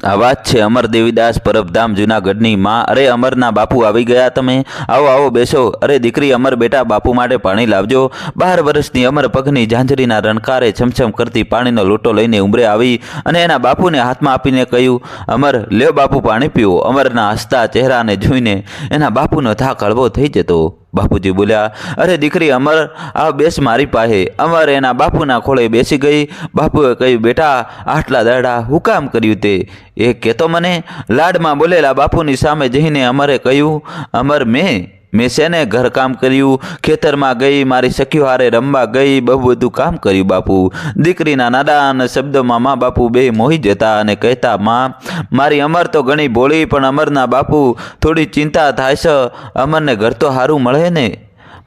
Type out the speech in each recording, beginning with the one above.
આ વાત છે અમર દેવીદાસ પરબધામ જૂનાગઢની. માં, અરે અમરના બાપુ આવી ગયા તમે? આવો આવો બેસો. અરે દીકરી અમર બેટા, બાપુ માટે પાણી લાવજો. 12 વર્ષની અમર પગની ઝાંઝરીના રણકારે છમછમ કરતી પાણીનો લોટો લઈને ઉંબરે આવી અને એના બાપુને હાથમાં આપીને કહ્યું, અમર લ્યો બાપુ પાણી પીવો. અમરના હસતા ચહેરાને જોઈને એના બાપુનો થાક હળવો થઈ જતો. બાપુજી બોલ્યા, અરે દીકરી અમર, આ બેસ મારી પાસે. અમર એના બાપુના ખોળે બેસી ગઈ. બાપુએ કહ્યું, બેટા આટલા દાડા હું કામ કર્યું તે એ કહેતો મને? લાડમાં બોલેલા બાપુની સામે જઈને અમરે કહ્યું, અમર મેં શેને ઘરકામ કર્યું? ખેતરમાં ગઈ, મારી સખીઓ હારે રમવા ગઈ, બહુ બધું કામ કર્યું બાપુ. દીકરીના નાદાન શબ્દોમાં મા બાપુ બે મોહી જતા અને કહેતા, માં મારી અમર તો ઘણી ભોળી, પણ અમરના બાપુ થોડી ચિંતા થાય છે. અમરને ઘર તો સારું મળે ને?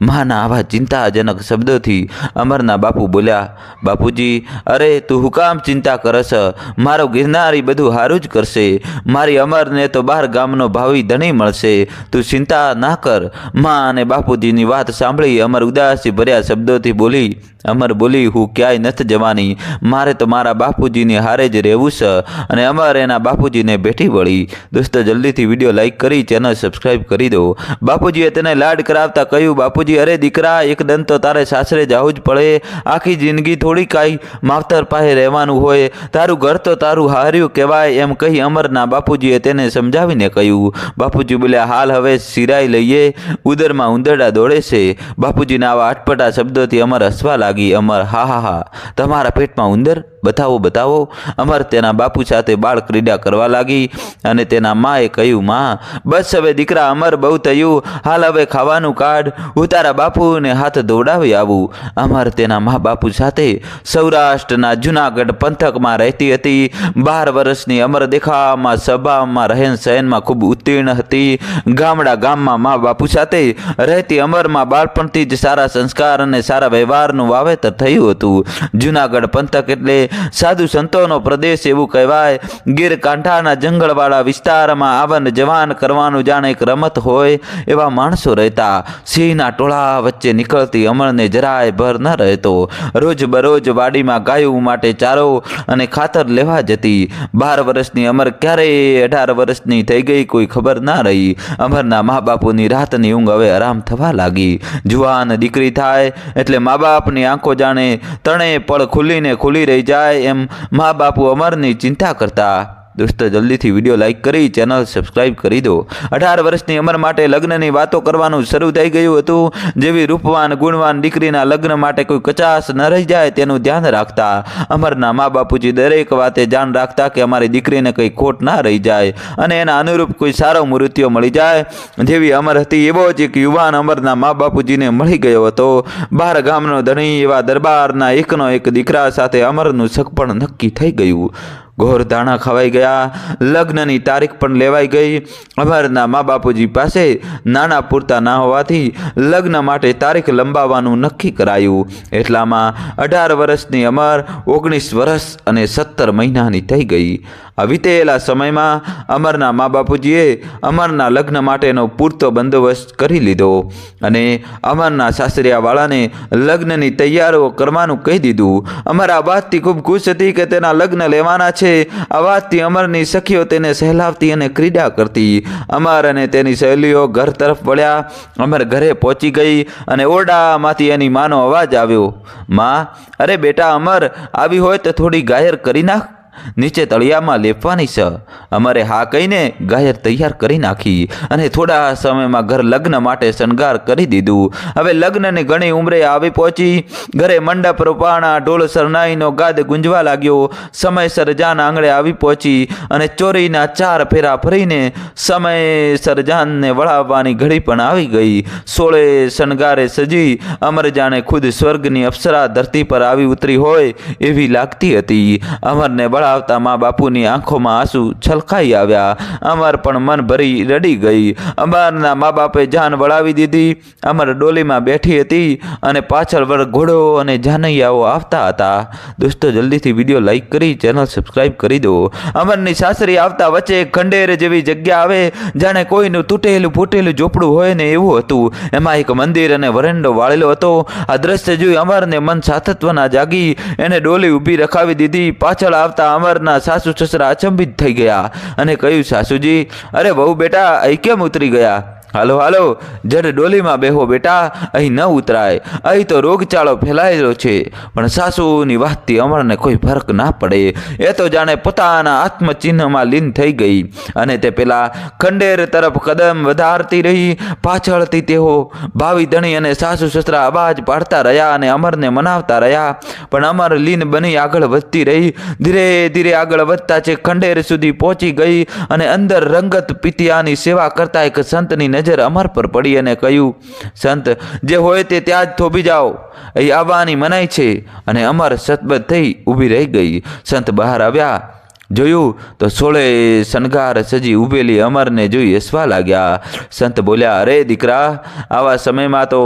માના આવા ચિંતાજનક શબ્દોથી અમરના બાપુ બોલ્યા, બાપુજી અરે તું હું કામ ચિંતા કરશ? મારો ગિરનારી બધું સારું જ કરશે. મારી અમરને તો 12 ગામનો ભાવિ ધણી મળશે. તું ચિંતા ના કર. મા અને બાપુજીની વાત સાંભળી અમર ઉદાસી ભર્યા શબ્દોથી બોલી. અમર બોલી, હું ક્યાંય નથી જવાની. મારે તો મારા બાપુજીની હારે જ રહેવું છે. અને અમર એના બાપુજીને બેઠી વળી. દોસ્તો જલ્દીથી વિડીયો લાઈક કરી ચેનલ સબસ્ક્રાઈબ કરી દો. બાપુજીએ તેને લાડ કરાવતા કહ્યું, બાપુજી અરે દીકરા, એક દન તો તારે સાસરે જવું જ પડે. આખી જિંદગી થોડી કાંઈ માવતર પાસે રહેવાનું હોય. તારું ઘર તો તારું હાર્યું કહેવાય. એમ કહી અમરના બાપુજીએ તેને સમજાવીને કહ્યું. બાપુજી બોલ્યા, હાલ હવે સિરાઈ લઈએ, ઉદરમાં ઉંદરડા દોડે છે. બાપુજીના આવા અટપટા શબ્દોથી અમર હસવા લાગી. અમર, હા હા હા, તમારા પેટમાં ઉંદર? બતાવો બતાવો. અમર તેના બાપુ સાથે બાળ ક્રીડા કરવા લાગી અને તેના માએ કહ્યું, માં બસ હવે દીકરા, અમર બહુ થયું, હાલ હવે ખાવાનું કાઢ, હું તારા બાપુને હાથ દોડાવી આવું. અમર તેના મા બાપુ સાથે સૌરાષ્ટ્રના જૂનાગઢ પંથકમાં રહેતી હતી. 12 વર્ષની અમર દેખાવમાં, સ્વભાવમાં, રહેન સહેનમાં ખૂબ ઉત્તીર્ણ હતી. ગામમાં મા બાપુ સાથે રહેતી અમરમાં બાળપણથી જ સારા સંસ્કાર અને સારા વ્યવહારનું વાવેતર થયું હતું. જૂનાગઢ પંથક એટલે સાધુ સંતોનો પ્રદેશ એવું કહેવાય. ગીર કાંઠાના જંગલવાળા વિસ્તારમાં આવન જવાન કરવાનું જાણે એક રમત હોય એવા માણસો રહેતા. સિંહના ટોળા વચ્ચે નીકળતી અમરને જરાય ભર ન રહેતો. રોજ બરોજ વાડીમાં ગાયો માટે ચારો અને ખાતર લેવા જતી. 12 વર્ષની અમર ક્યારે 18 વર્ષની થઈ ગઈ કોઈ ખબર ના રહી. અમરના મા બાપુની રાતની ઊંઘ હવે આરામ થવા લાગી. જુવાન દીકરી થાય એટલે મા બાપની આંખો જાણે તણે પળ ખુલીને ખુલી રહી જાય એમ મા બાપુ અમરની ચિંતા કરતા. દોસ્તો જલ્દીથી વિડીયો લાઈક કરી ચેનલ સબસ્ક્રાઈબ કરી દો. 18 વર્ષની અમર માટે લગ્નની વાતો કરવાનું શરૂ થઈ ગયું હતું. જેવી રૂપવાન ગુણવાન દીકરીના લગ્ન માટે કોઈ કચાશ ન રહી જાય તેનું ધ્યાન રાખતા. અમરના મા બાપુજી દરેક વાતે ધ્યાન રાખતા કે અમારી દીકરીને કંઈ ખોટ ના રહી જાય અને એના અનુરૂપ કોઈ સારો મૃત્યુ મળી જાય. જેવી અમર હતી એવો જ એક યુવાન અમરના મા બાપુજીને મળી ગયો હતો. 12 ગામનો ધણી એવા દરબારના એકનો એક દીકરા સાથે અમરનું સગપણ નક્કી થઈ ગયું. ઘોર ધાણા ખવાઈ ગયા. લગ્નની તારીખ પણ લેવાઈ ગઈ. અમરના મા બાપુજી પાસે નાના પૂરતા ના હોવાથી લગ્ન માટે તારીખ લંબાવવાનું નક્કી કરાયું. એટલામાં 18 વર્ષની અમર 19 વર્ષ અને 17 મહિનાની થઈ ગઈ. આ વીતેલા સમયમાં અમરના મા બાપુજીએ અમરના લગ્ન માટેનો પૂરતો બંદોબસ્ત કરી લીધો અને અમરના સાસરિયાવાળાને લગ્નની તૈયારીઓ કરવાનું કહી દીધું. અમર આ વાતથી ખૂબ ખુશ હતી કે તેના લગ્ન લેવાના છે. આ વાતથી અમરની સખીઓ તેને સહેલાવતી અને ક્રીડા કરતી. અમર અને તેની સહેલીઓ ઘર તરફ વળ્યા. અમર ઘરે પહોંચી ગઈ અને ઓરડામાંથી એની માનો અવાજ આવ્યો, માં અરે બેટા અમર, આવી હોય તો થોડી ગાયર કરી નાખ, નીચે તળિયામાં લેપવાની છે. અમરે હા કહીને ગાયર તૈયાર કરી નાખી અને થોડા સમયમાં ઘર લગ્ન માટે શણગાર કરી દીધું. હવે લગ્નની ઘણી ઉંમરે આવી પહોંચી. ઘરે મંડપ રોપાણા, ઢોલ શરણાઈનો ગાદ ગુંજવા લાગ્યો. સમયસર જાન આંગણે આવી પહોંચી અને ચોરીના 4 ફેરા ફરીને સમયસર જાનને વળાવવાની ઘડી પણ આવી ગઈ. 16 શણગારે સજી અમર જાણે ખુદ સ્વર્ગની અપ્સરા ધરતી પર આવી ઉતરી હોય એવી લાગતી હતી. અમરને આવતા મા બાપુની આંખોમાં આંસુ છલકાઈ આવ્યા. અમર પણ મન ભરી રડી ગઈ. અમરના મા બાપે જાન વળાવી દીધી. અમર ડોલીમાં બેઠી હતી અને પાછળ ઘોડો અને જાનૈયાઓ આવતા હતા. દોસ્તો જલ્દીથી વિડીયો લાઈક કરી ચેનલ સબસ્ક્રાઈબ કરી દો. અમરની સાસરી આવતા વચ્ચે એક ખંડેર જેવી જગ્યા આવે, જાણે કોઈનું તૂટેલું ફૂટેલું ઝોપડું હોય ને એવું હતું. એમાં એક મંદિર અને વરંડો વાળેલો હતો. આ દ્રશ્ય જોઈ અમરને મન સાતત્વના જાગી. એને ડોલી ઊભી રખાવી દીધી. પાછળ આવતા અમરના સાસુ સસરા અચંબિત થઈ ગયા અને કહ્યું, સાસુજી, અરે વહુ બેટા અહીં કેમ ઉતરી ગયા? હાલો હાલો, જડ ડોલીમાં બેહો બેટા, અહીં ન ઉતરાય, અહીં તો રોગચાળો ફેલાયેલો છે. પણ સાસુની વાતથી અમરને કોઈ ફરક ના પડે. એ તો જાણે પોતાના આત્મચિહ્નમાં લીન થઈ ગઈ અને તે પેલા ખંડેર તરફ કદમ વધારતી રહી. પાછળથી તેઓ ભાવિ ધણી અને સાસુ સસરા અવાજ પાડતા રહ્યા અને અમરને મનાવતા રહ્યા. પણ અમર લીન બની આગળ વધતી રહી. ધીરે ધીરે આગળ વધતા છે ખંડેર સુધી પહોંચી ગઈ અને અંદર રંગત પિતિયાની સેવા કરતા એક સંતની નજર અમર પર પડી અને કહ્યું, સંત જે હોય તે ત્યાં જ થોભી જાઓ, અહીં આવવાની મનાઈ છે. અને અમર સતબદ્ધ થઈ ઊભી રહી ગઈ. સંત બહાર આવ્યા. જોયું તો સોળે શણગાર સજી ઉભેલી અમરને જોઈ હસવા લાગ્યા. સંત બોલ્યા, અરે દીકરા, આવા સમયમાં તો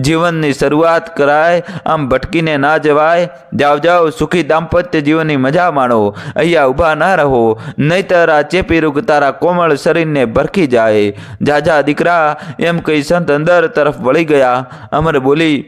જીવનની શરૂઆત કરાય, આમ ભટકીને ના જવાય. જાઓ જાઓ, સુખી દાંપત્ય જીવનની મજા માણો, અહીંયા ઊભા ના રહો, નહીતર આ ચેપી રોગ તારા કોમળ શરીરને ભરખી જાય. જા જા દીકરા, એમ કહી સંત અંદર તરફ વળી ગયા. અમર બોલી,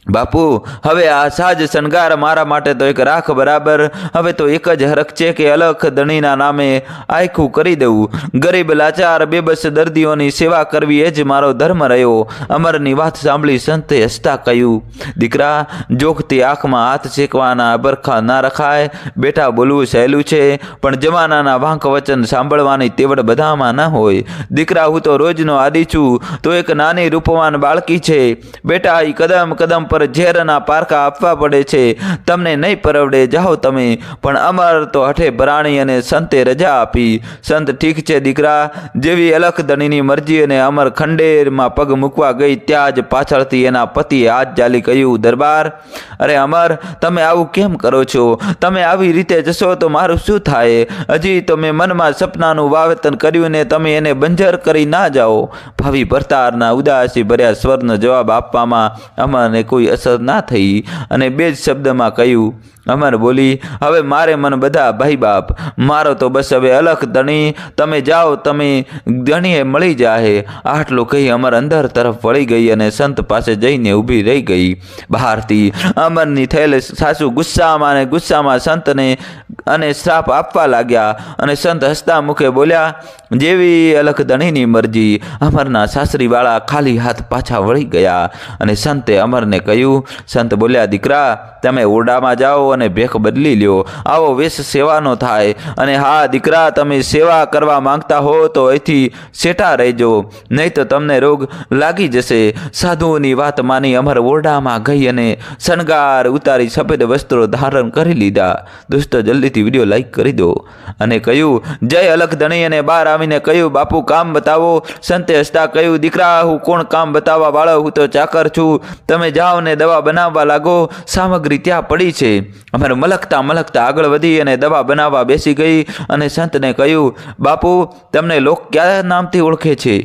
બાપુ, હવે આ સાજ શણગાર મારા માટે તો એક રાખ બરાબર. હવે તો એક જ હરખ છે કે અલખ ધણીના નામે આખું કરી દઉં. ગરીબ લાચાર બેબસ દર્દીઓની સેવા કરવી એ જ મારો ધર્મ રહ્યો. અમરની વાત સાંભળી સંતે હસતા કહ્યું, દીકરા, જોખતી આંખમાં હાથ શેકવાના અબરખા ના રખાય. બેટા, બોલવું સહેલું છે, પણ જમાનાના વાંક વચન સાંભળવાની તેવડ બધામાં ન હોય. દીકરા, હું તો રોજનો આદિ છું, તો એક નાની રૂપવાન બાળકી છે. બેટા, એ કદમ કદમ પર ઝેરના પારખા આપવા પડે છે. તમને નહીં પરવડે, જાઓ તમે. પણ અમર તો હઠે ભરાણી અને સંતે રજા આપી. સંત, ઠીક છે દીકરા, જેવી અલખ ધણીની મરજી. અને અમર ખંડેરમાં પગ મૂકવા ગઈ ત્યાં જ પાછળથી એના પતિએ હાથ જાલી કહ્યું, દરબાર, અરે અમર, તમે આવું કેમ કરો છો? તમે આવી રીતે જશો તો મારું શું થાય? હજી તો મેં મનમાં સપનાનું વાવેતન કર્યું ને તમે એને બંજર કરી ના જાઓ. ભાવિ ભરતારના ઉદાસી ભર્યા સ્વરનો જવાબ આપવામાં અમરને કોઈ અસર ના થઈ અને બે જ શબ્દમાં કહ્યું, અમર બોલી, હવે મારે મન બધા ભાઈ બાપ, મારો તો બસ હવે અલખ ધણી. તમે જાઓ, તમે ધણીએ મળી જાહે. આટલું કહી અમર અંદર તરફ વળી ગઈ અને સંત પાસે જઈને ઊભી રહી ગઈ. બહારથી અમરની થયેલ સાસુ ગુસ્સામાં અને ગુસ્સામાં સંતને અને શ્રાપ આપવા લાગ્યા. અને સંત હસતા મુખે બોલ્યા, જેવી અલખ ધણીની મરજી. અમરના સાસરીવાળા ખાલી હાથ પાછા વળી ગયા અને સંતે અમરને કહ્યું, સંત બોલ્યા, દીકરા, તમે ઓરડામાં જાઓ અને ભેખ બદલી લ્યો. આવો વેશ સેવાનો થાય. અને હા દીકરા, તમે સેવા કરવા માંગતા હો તો અહીંથી સેટા રહેજો, નહીં તો તમને રોગ લાગી જશે. સાધુઓની વાત માની અમર ઓરડામાં ગઈ અને શણગાર ઉતારી સફેદ વસ્ત્રો ધારણ કરી લીધા. દોસ્તો, જલ્દીથી વિડીયો લાઈક કરી દો. અને કહ્યું, જય અલખ ધણી. અને બહાર આવીને કહ્યું, બાપુ, કામ બતાવો. સંતે હસતા કહ્યું, દીકરા, હું કોણ કામ બતાવવા વાળો? હું તો ચાકર છું. તમે જાઓ ને દવા બનાવવા લાગો, સામગ્રી ત્યાં પડી છે. અમારે મલકતા મલકતા આગળ વધી અને દવા બનાવવા બેસી ગઈ અને સંતને કહ્યું, બાપુ, તમને લોક કયા નામથી ઓળખે છે?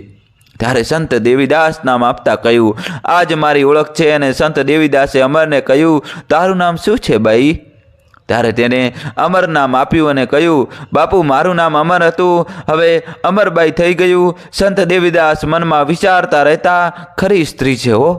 ત્યારે સંત દેવીદાસ નામ આપતા કહ્યું, આ જ મારી ઓળખ છે. અને સંત દેવીદાસે અમરને કહ્યું, તારું નામ શું છે ભાઈ? ત્યારે તેને અમર નામ આપ્યું અને કહ્યું, બાપુ, મારું નામ અમર હતું, હવે અમરબાઈ થઈ ગયું. સંત દેવીદાસ મનમાં વિચારતા રહેતા, ખરી સ્ત્રી છે હો.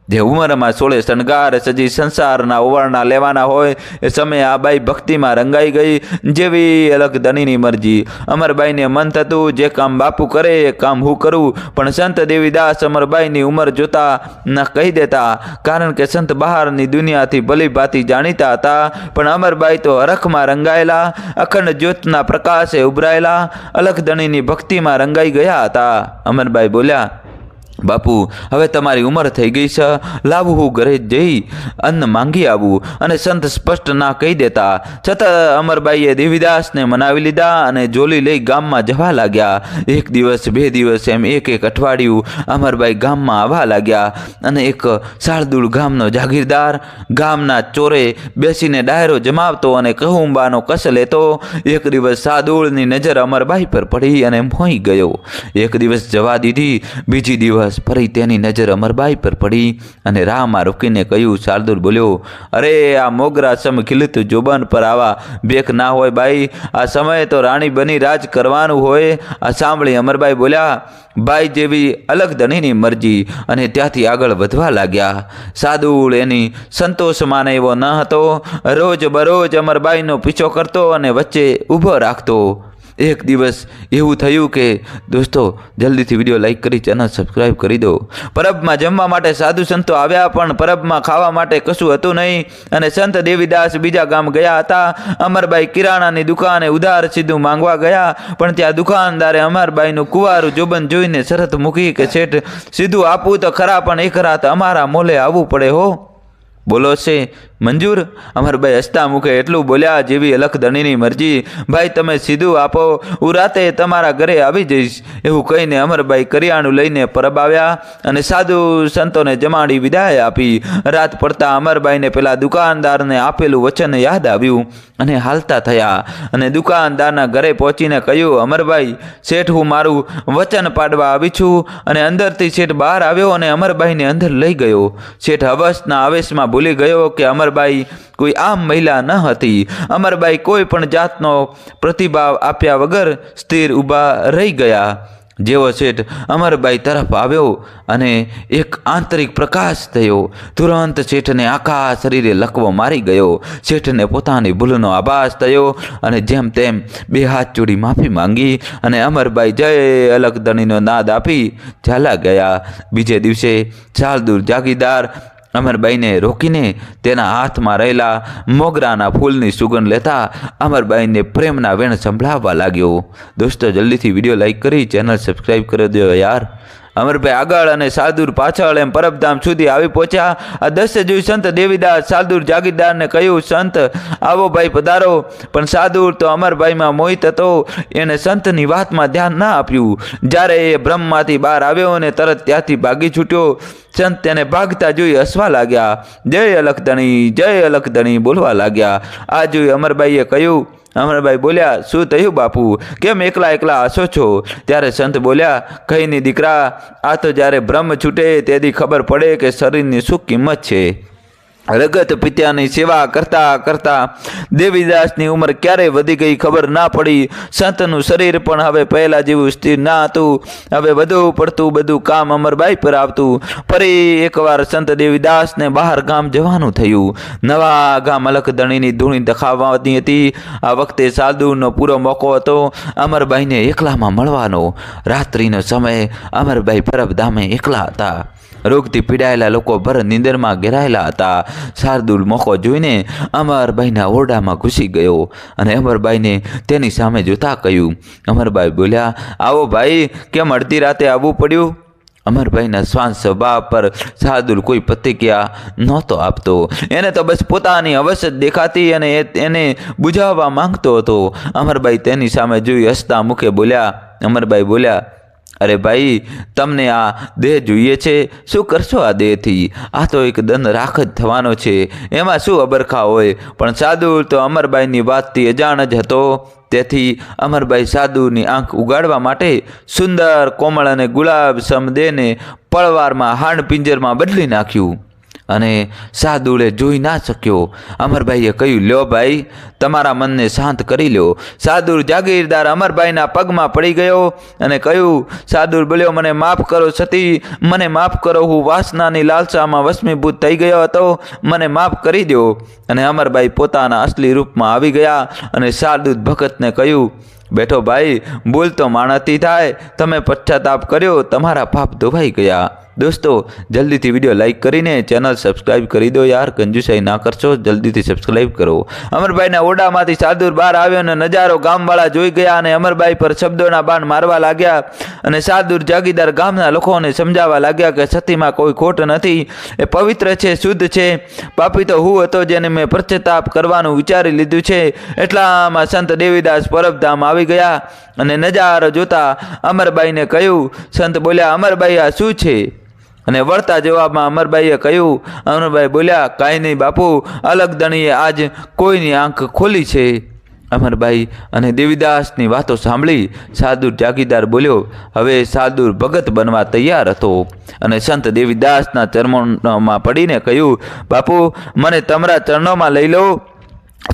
જે ઉંમરમાં સોળે શણગાર સજી સંસારના ઓવારણા લેવાના હોય એ સમયે આ બાઈ ભક્તિમાં રંગાઈ ગઈ. જેવી અલગ ધણીની મરજી. અમરબાઈને મન થતું, જે કામ બાપુ કરે એ કામ હું કરું. પણ સંત દેવીદાસ અમરબાઈની ઉંમર જોતા ન કહી દેતા, કારણ કે સંત બહારની દુનિયાથી ભલી ભાતી જાણીતા હતા. પણ અમરબાઈ તો હરખમાં રંગાયેલા, અખંડ જ્યોતના પ્રકાશે ઉભરાયેલા, અલગ ધણીની ભક્તિમાં રંગાઈ ગયા હતા. અમરબાઈ બોલ્યા, બાપુ, હવે તમારી ઉંમર થઈ ગઈ છે, લાવું હું ઘરે જઈ અન્ન માંગી આવું. અને સંત સ્પષ્ટ ના કહી દેતા. છતાં અમરબાઈએ દેવીદાસને મનાવી લીધા અને જોલી લઈ ગામમાં જવા લાગ્યા. એક દિવસ, બે દિવસ, એમ એક અઠવાડિયું અમરબાઈ ગામમાં આવવા લાગ્યા. અને એક સાળદુળ ગામનો જાગીરદાર ગામના ચોરે બેસીને ડાયરો જમાવતો અને કહુંબાનો કસ લેતો. એક દિવસ સાદુળની નજર અમરબાઈ પર પડી અને મોહી ગયો. એક દિવસ જવા દીધી. બીજી દિવસ દિવસ ફરી તેની નજર અમરબાઈ પર પડી અને રાહમાં રોકીને કહ્યું. શાર્દુલ બોલ્યો, અરે આ મોગરા સમ ખીલતું જોબન પર આવા ભેખ ના હોય બાઈ, આ સમયે તો રાણી બની રાજ કરવાનું હોય. આ સાંભળી અમરબાઈ બોલ્યા, ભાઈ જેવી અલગ ધણીની મરજી, અને ત્યાંથી આગળ વધવા લાગ્યા. શાર્દુલ એની સંતોષ માને એવો ન હતો. રોજ બરોજ અમરબાઈનો પીછો કરતો અને વચ્ચે ઊભો રાખતો. એક દિવસ એવું થયું કે દોસ્તો જલ્દીથી વિડીયો લાઈક કરી ચેનલ સબસ્ક્રાઈબ કરી દો. પરબમાં જમવા માટે સાધુ સંતો આવ્યા, પણ પરબમાં ખાવા માટે કશું હતું નહીં, અને સંત દેવીદાસ બીજા ગામ ગયા હતા. અમરબાઈ કિરાણાની દુકાને ઉધાર સીધું માંગવા ગયા, પણ ત્યાં દુકાનદારે અમરબાઈનું કુંવારું જોબન જોઈને શરત મૂકી કે શેઠ સીધું આપવું તો ખરા, પણ એક રાત અમારા મોલે આવવું પડે હો. બોલો છે મંજૂર? અમરબાઈ હસતા મુખે એટલું બોલ્યા, જેવી અલખ ધણીની મરજી, ભાઈ તમે સીધું આપો, હું રાતે તમારા ઘરે આવી જઈશ. એવું કહીને અમરબાઈ કરિયાણું લઈને પરબ આવ્યા અને સાધુ સંતોને જમાડી વિદાય આપી. રાત પડતા અમરબાઈને પેલા દુકાનદારને આપેલું વચન યાદ આવ્યું અને હાલતા થયા, અને દુકાનદારના ઘરે પહોંચીને કહ્યું, અમરબાઈ શેઠ હું મારું વચન પાડવા આવી છું. અને અંદરથી શેઠ બહાર આવ્યો અને અમરબાઈને અંદર લઈ ગયો. શેઠ હવસના આવેશમાં ભૂલી ગયો કે અમરબાઈ કોઈ આમ મહિલા ન હતી. અમરબાઈ કોઈ પણ જાતનો પ્રતિભાવ આપ્યા વગર સ્થિર ઊભા રહી ગયા. જેવો શેઠ અમરબાઈ તરફ આવ્યો અને એક આંતરિક પ્રકાશ થયો, તુરંત શેઠને આખા શરીરે લકવો મારી ગયો. શેઠને પોતાની ભૂલનો આભાસ થયો અને જેમ તેમ બે હાથ જોડી માફી માંગી અને અમરબાઈ જય અલગ ધણીનો નાદ આપી ચાલ્યા ગયા. બીજે દિવસે શાર્દુલ જાગીરદાર અમરબાઈને રોકીને તેના હાથમાં રહેલા મોગરાના ફૂલની સુગંધ લેતા અમરબાઈને પ્રેમના વેણ સંભળાવવા લાગ્યો. દોસ્તો જલ્દીથી વિડીયો લાઈક કરી ચેનલ સબસ્ક્રાઈબ કરી દો યાર. અમરભાઈ આગળ અને શાર્દુલ પાછળ એમ પરબધામ સુધી આવી પહોંચ્યા. આ દ્રશ્ય જોઈ સંત દેવીદાસ શાર્દુલ જાગીરદારને કહ્યું, સંત આવો ભાઈ પધારો. પણ શાર્દુલ તો અમરભાઈમાં મોહિત હતો, એને સંતની વાતમાં ધ્યાન ના આપ્યું. જ્યારે એ બ્રહ્મમાંથી બહાર આવ્યો અને તરત ત્યાંથી ભાગી છૂટ્યો. સંત તેને ભાગતા જોઈ હસવા લાગ્યા. જય અલખધણી, જય અલખધણી બોલવા લાગ્યા. આ જોઈ અમરબાઈએ કહ્યું. અમરબાઈ બોલ્યા, શું થયું બાપુ, કેમ એકલા એકલા હસો છો? ત્યારે સંત બોલ્યા, કઈ નહીં દીકરા, આ તો જ્યારે બ્રહ્મ છૂટે તેથી ખબર પડે કે શરીરની શું કિંમત છે. રગત પિત્યાની સેવા કરતા કરતા દેવીદાસની ઉંમર ક્યારે વધી ગઈ ખબર ના પડી. સંતનું શરીર પણ હવે પહેલા જેવું સ્થિર ના હતું. હવે વધુ પડતું બધું કામ અમરબાઈ પર આવતું. ફરી એકવાર સંત દેવીદાસને બહાર ગામ જવાનું થયું. નવા ગામ અલખધણીની ધૂણી દખાવવાની હતી. આ વખતે શાર્દુલનો પૂરો મોકો હતો અમરબાઈને એકલામાં મળવાનો. રાત્રિનો સમય અમરબાઈ પરબધામે એકલા હતા. રોગથી પીડાયેલા લોકો ભર નીંદરમાં ઘેરાયેલા હતા. શાર્દુલ મોકો જોઈને અમરબાઈના ઓરડામાં ઘૂસી ગયો અને અમરબાઈને તેની સામે જોતા કહ્યું. અમરબાઈ બોલ્યા, આવો ભાઈ, કેમ અડધી રાતે આવવું પડ્યું? અમરભાઈના શાંત સ્વભાવ પર શાર્દુલ કોઈ પ્રતિક્રિયા નહોતો આપતો. એને તો બસ પોતાની અવશ જ દેખાતી અને એને બુઝાવવા માંગતો હતો. અમરબાઈ તેની સામે જોઈ હસતા મુખે બોલ્યા. અમરબાઈ બોલ્યા, અરે ભાઈ, તમને આ દેહ જોઈએ છે? શું કરશો આ દેહથી? આ તો એક દંડ રાખ જ થવાનો છે, એમાં શું અબરખા હોય? પણ શાર્દુલ તો અમરબાઈની વાતથી અજાણ જ હતો. તેથી અમરબાઈ શાર્દુલની આંખ ઉગાડવા માટે સુંદર કોમળ અને ગુલાબ સમ દેહને પળવારમાં હાડ પિંજરમાં બદલી નાખ્યું અને શાર્દુલે જોઈ ના શક્યો. અમરભાઈએ કહ્યું, લ્યો ભાઈ, તમારા મનને શાંત કરી લો. શાર્દુલ જાગીરદાર અમરભાઈના પગમાં પડી ગયો અને કહ્યું. શાર્દુલ બોલ્યો, મને માફ કરો સતી, મને માફ કરો, હું વાસનાની લાલસામાં વશમીભૂત થઈ ગયો હતો, મને માફ કરી દો. અને અમરભાઈ પોતાના અસલી રૂપમાં આવી ગયા અને શાર્દુલ ભગતને કહ્યું, બેઠો ભાઈ, ભૂલ તો માણસથી થાય, તમે પશ્ચાતાપ કર્યો, તમારા પાપ ધોવાઈ ગયા. દોસ્તો જલ્દીથી વિડીયો લાઈક કરીને ચેનલ સબસ્ક્રાઈબ કરી દો યાર, કંજુસાઈ ના કરશો, જલ્દીથી સબસ્ક્રાઈબ કરો. અમરભાઈના ઓરડામાંથી શાર્દુલ બહાર આવ્યો અને નજારો ગામવાળા જોઈ ગયા અને અમરભાઈ પર શબ્દોના બાણ મારવા લાગ્યા. અને શાર્દુલ જાગીરદાર ગામના લોકોને સમજાવવા લાગ્યા કે સતીમાં કોઈ ખોટ નથી, એ પવિત્ર છે, શુદ્ધ છે. પાપી તો હું હતો જેને મેં પશ્ચાતાપ કરવાનું વિચારી લીધું છે. એટલામાં સંત દેવીદાસ પરબધામ આવી ગયા અને નજારો જોતા અમરબાઈને કહ્યું. સંત બોલ્યા, અમરબાઈ આ શું છે? અને વળતા જવાબમાં અમરબાઈએ કહ્યું. અમરબાઈ બોલ્યા, કાંઈ નહીં બાપુ, અલખધણીએ આજ કોઈની આંખ ખોલી છે. અમરબાઈ અને દેવીદાસની વાતો સાંભળી સાદુર જાગીરદાર બોલ્યો. હવે સાદુર ભગત બનવા તૈયાર હતો અને સંત દેવીદાસના ચરણોમાં પડીને કહ્યું, બાપુ, મને તમારા ચરણોમાં લઈ લો.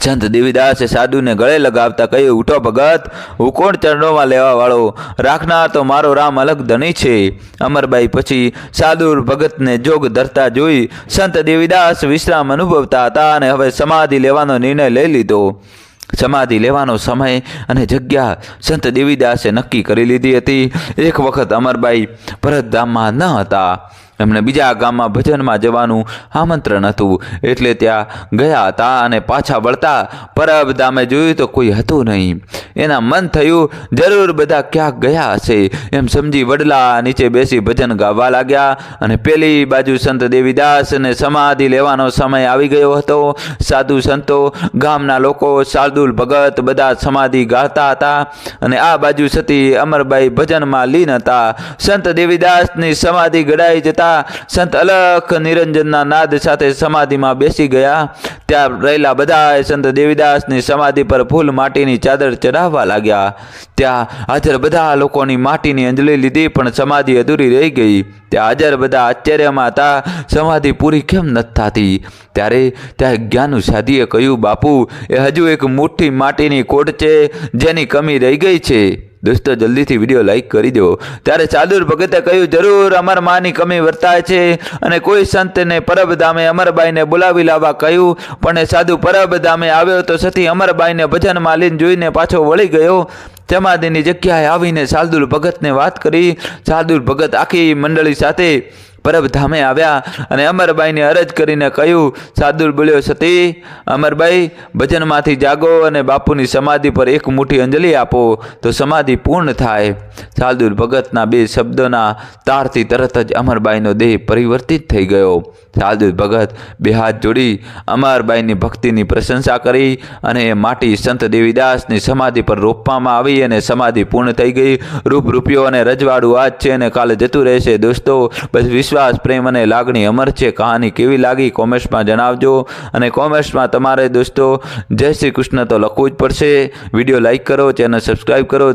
સંત દેવીદાસે સાધુને ગળે લગાવતા કહ્યું, ઉઠો ભગત, હું કોણ ચરણોમાં લેવા વાળો? રાખનાર તો મારો રામ અલગ ધણી છે. અમરબાઈ પછી સાધુર ભગતને જોગ ધરતા જોઈ સંત દેવીદાસ વિશ્રામ અનુભવતા હતા અને હવે સમાધિ લેવાનો નિર્ણય લઈ લીધો. સમાધિ લેવાનો સમય અને જગ્યા સંત દેવીદાસે નક્કી કરી લીધી હતી. એક વખત અમરબાઈ ભરતધામમાં ન હતા. એમણે બીજા ગામમાં ભજનમાં જવાનું આમંત્રણ હતું એટલે ત્યાં ગયા હતા અને પાછા વળતા પરબધામે જોયું તો કોઈ હતું નહીં. એના મન થયું, જરૂર બધા ક્યાંક ગયા હશે એમ સમજી વડલા નીચે બેસી ભજન ગાવા લાગ્યા. અને પેલી બાજુ સંત દેવીદાસને સમાધિ લેવાનો સમય આવી ગયો હતો. સાધુ સંતો, ગામના લોકો, શાર્દુલ ભગત બધા સમાધિ ગાતા હતા અને આ બાજુ સતી અમરબાઈ ભજનમાં લીન હતા. સંત દેવીદાસની સમાધિ ગડાઈ જતા સંત અલખ નિરંજનના નાદ સાથે સમાધિમાં બેસી ગયા. ત્યાં રહેલા બધા સંત દેવીદાસની સમાધિ પર ફૂલ માટીની ચાદર ચડાવવા લાગ્યા. ત્યાં હાજર બધા લોકોની માટીની અંજલિ લીધી પણ સમાધિ અધૂરી રહી ગઈ. ત્યાં હાજર બધા આશ્ચર્યમાં હતા, સમાધિ પૂરી કેમ નથી થતી? ત્યારે ત્યાં જ્ઞાનુ સાધીએ કહ્યું, બાપુ, એ હજુ એક મુઠ્ઠી માટીની ખોટ છે જેની કમી રહી ગઈ છે. દોસ્તો, જલ્દીથી વિડીયો લાઈક કરી દો. ત્યારે સાદુર ભગતે કહ્યું, જરૂર અમરમાની કમી વર્તાય છે અને કોઈ સંતને પરબધામે અમરબાઈને બોલાવી લાવવા કહ્યું. પણ એ સાધુ પરબધામે આવ્યો તો સતી અમરબાઈને ભજનમાં લીન જોઈને પાછો વળી ગયો. સમાધિની જગ્યાએ આવીને સાદુર ભગતને વાત કરી. સાદુર ભગત આખી મંડળી સાથે પરબધામે આવ્યા અને અમરબાઈને અરજ કરીને કહ્યું. સાદુર બોલ્યો, સતી, અમરબાઈ, ભજનમાંથી જાગો અને બાપુની સમાધિ પર એક મુઠ્ઠી અંજલિ આપો તો સમાધિ પૂર્ણ થાય. સાદુર ભગતના બે શબ્દોના તારથી તરત જ અમરબાઈનો દેહ પરિવર્તિત થઈ ગયો. સાદુર ભગત બે હાથ જોડી અમરબાઈની ભક્તિની પ્રશંસા કરી અને એ માટી સંત દેવીદાસની સમાધિ પર રોપવામાં આવી અને સમાધિ પૂર્ણ થઈ ગઈ. રૂપ, રૂપિયો અને રજવાડું આજ છે અને કાલે જતું રહેશે. દોસ્તો, બસ વિશ્વાસ, પ્રેમ અને લાગણી અમર છે. કહાની કેવી લાગી કોમેન્ટ્સમાં જણાવજો અને કોમેન્ટ્સમાં તમારે દોસ્તો જય શ્રી કૃષ્ણ તો લખવું જ પડશે. વિડીયો લાઈક કરો, ચેનલ સબસ્ક્રાઈબ કરો.